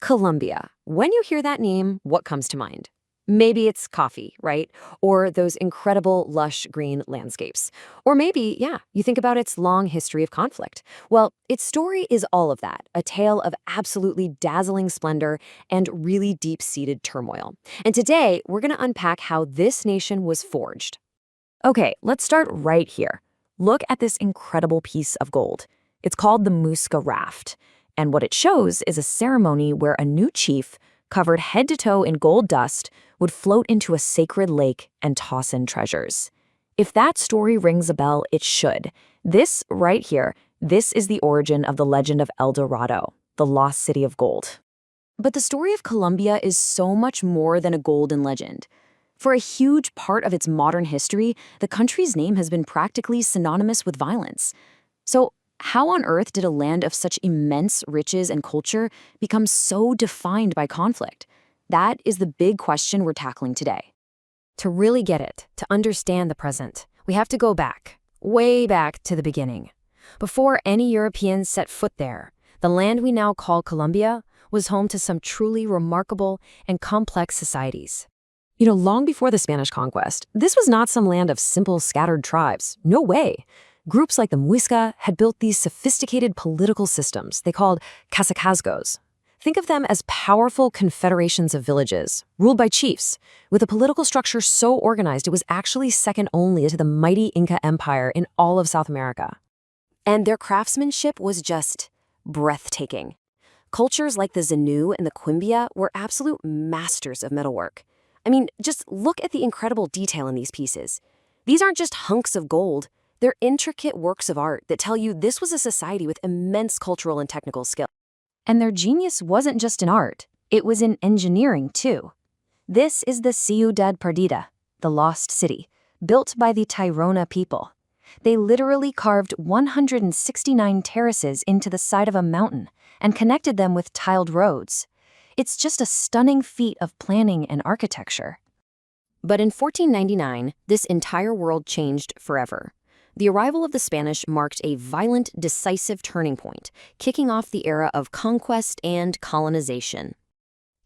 Colombia. When you hear that name, what comes to mind? Maybe it's coffee, right? Or those incredible, lush green landscapes. Or maybe, yeah, you think about its long history of conflict. Well, its story is all of that, a tale of absolutely dazzling splendor and really deep-seated turmoil. And today, we're going to unpack how this nation was forged. Okay, let's start right here. Look at this incredible piece of gold. It's called the Muisca raft. And what it shows is a ceremony where a new chief, covered head to toe in gold dust, would float into a sacred lake and toss in treasures. If that story rings a bell, it should. This right here, this is the origin of the legend of El Dorado, the lost city of gold. But the story of Colombia is so much more than a golden legend. For a huge part of its modern history, the country's name has been practically synonymous with violence. So, how on earth did a land of such immense riches and culture become so defined by conflict? That is the big question we're tackling today. To really get it, to understand the present, we have to go back, way back to the beginning. Before any Europeans set foot there, the land we now call Colombia was home to some truly remarkable and complex societies. Long before the Spanish conquest, this was not some land of simple scattered tribes. No way. Groups like the Muisca had built these sophisticated political systems they called casacazgos. Think of them as powerful confederations of villages, ruled by chiefs, with a political structure so organized it was actually second only to the mighty Inca Empire in all of South America. And their craftsmanship was just breathtaking. Cultures like the Zenu and the Cumbia were absolute masters of metalwork. Just look at the incredible detail in these pieces. These aren't just hunks of gold. They're intricate works of art that tell you this was a society with immense cultural and technical skill. And their genius wasn't just in art, it was in engineering too. This is the Ciudad Perdida, the lost city, built by the Tairona people. They literally carved 169 terraces into the side of a mountain and connected them with tiled roads. It's just a stunning feat of planning and architecture. But in 1499, this entire world changed forever. The arrival of the Spanish marked a violent, decisive turning point, kicking off the era of conquest and colonization.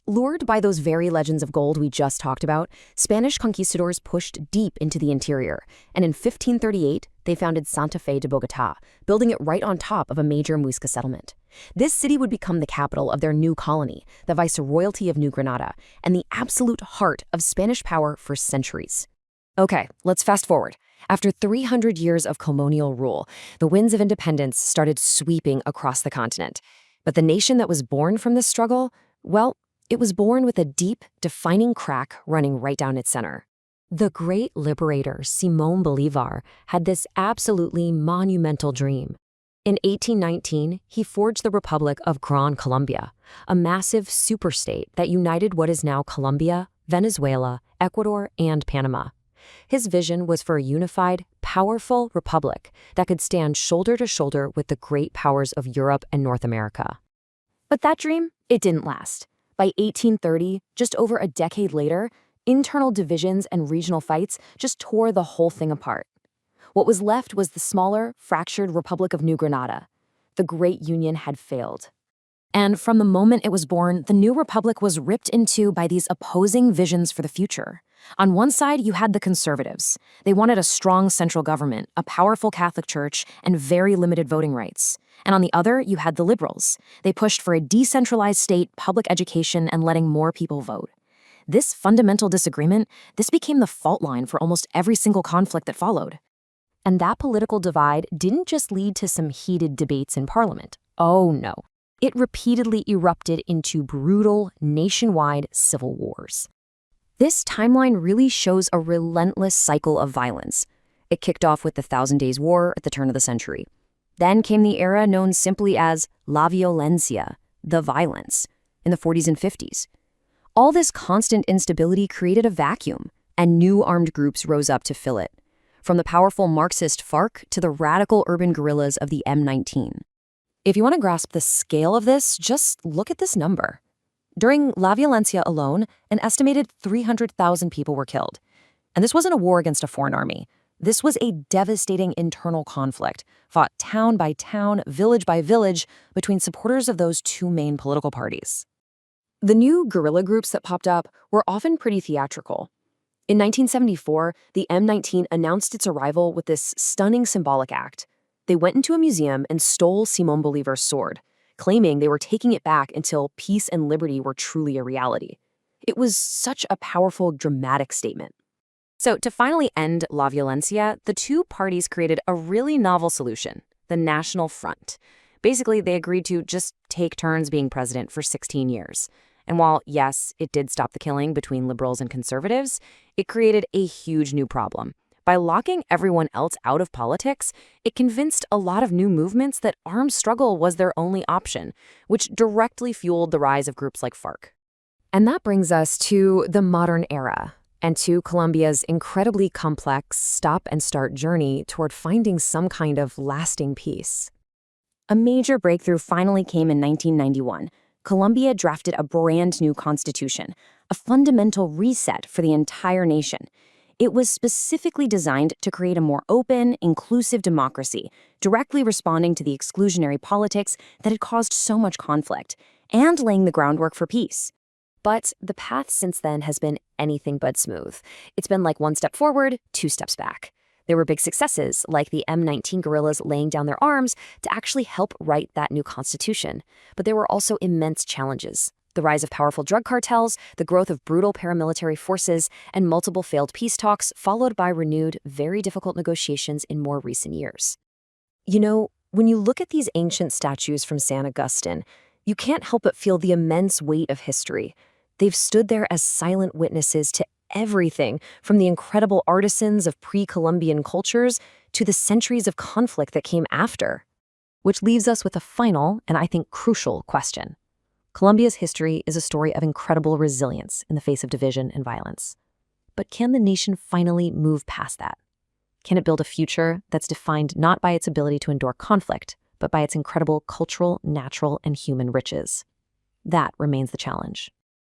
Lured by those very legends of gold we just talked about, Spanish conquistadors pushed deep into the interior, and in 1538, they founded Santa Fe de Bogotá, building it right on top of a major Muisca settlement. This city would become the capital of their new colony, the Viceroyalty of New Granada, and the absolute heart of Spanish power for centuries. Okay, let's fast forward. After 300 years of colonial rule, the winds of independence started sweeping across the continent. But the nation that was born from this struggle, well, it was born with a deep, defining crack running right down its center. The great liberator Simón Bolívar had this absolutely monumental dream. In 1819, he forged the Republic of Gran Colombia, a massive superstate that united what is now Colombia, Venezuela, Ecuador, and Panama. His vision was for a unified, powerful republic that could stand shoulder to shoulder with the great powers of Europe and North America. But that dream, it didn't last. By 1830, just over a decade later, internal divisions and regional fights just tore the whole thing apart. What was left was the smaller, fractured Republic of New Granada. The Great Union had failed. And from the moment it was born, the new republic was ripped in two by these opposing visions for the future. On one side, you had the conservatives. They wanted a strong central government, a powerful Catholic Church, and very limited voting rights. And on the other, you had the liberals. They pushed for a decentralized state, public education, and letting more people vote. This fundamental disagreement, this became the fault line for almost every single conflict that followed. And that political divide didn't just lead to some heated debates in Parliament. Oh no. It repeatedly erupted into brutal, nationwide civil wars. This timeline really shows a relentless cycle of violence. It kicked off with the Thousand Days' War at the turn of the century. Then came the era known simply as La Violencia, the violence, in the 40s and 50s. All this constant instability created a vacuum, and new armed groups rose up to fill it, from the powerful Marxist FARC to the radical urban guerrillas of the M19. If you want to grasp the scale of this, just look at this number. During La Violencia alone, an estimated 300,000 people were killed. And this wasn't a war against a foreign army. This was a devastating internal conflict, fought town by town, village by village, between supporters of those two main political parties. The new guerrilla groups that popped up were often pretty theatrical. In 1974, the M19 announced its arrival with this stunning symbolic act. They went into a museum and stole Simón Bolívar's sword, claiming they were taking it back until peace and liberty were truly a reality. It was such a powerful, dramatic statement. So, to finally end La Violencia, the two parties created a really novel solution, the National Front. Basically, they agreed to just take turns being president for 16 years. And while, yes, it did stop the killing between liberals and conservatives, it created a huge new problem. By locking everyone else out of politics, it convinced a lot of new movements that armed struggle was their only option, which directly fueled the rise of groups like FARC. And that brings us to the modern era, and to Colombia's incredibly complex stop-and-start journey toward finding some kind of lasting peace. A major breakthrough finally came in 1991. Colombia drafted a brand new constitution, a fundamental reset for the entire nation. It was specifically designed to create a more open, inclusive democracy, directly responding to the exclusionary politics that had caused so much conflict, and laying the groundwork for peace. But the path since then has been anything but smooth. It's been like one step forward, two steps back. There were big successes, like the M19 guerrillas laying down their arms to actually help write that new constitution. But there were also immense challenges. The rise of powerful drug cartels, the growth of brutal paramilitary forces, and multiple failed peace talks, followed by renewed, very difficult negotiations in more recent years. You know, when you look at these ancient statues from San Agustin, you can't help but feel the immense weight of history. They've stood there as silent witnesses to everything from the incredible artisans of pre-Columbian cultures to the centuries of conflict that came after. Which leaves us with a final, and I think crucial, question. Colombia's history is a story of incredible resilience in the face of division and violence. But can the nation finally move past that? Can it build a future that's defined not by its ability to endure conflict, but by its incredible cultural, natural, and human riches? That remains the challenge.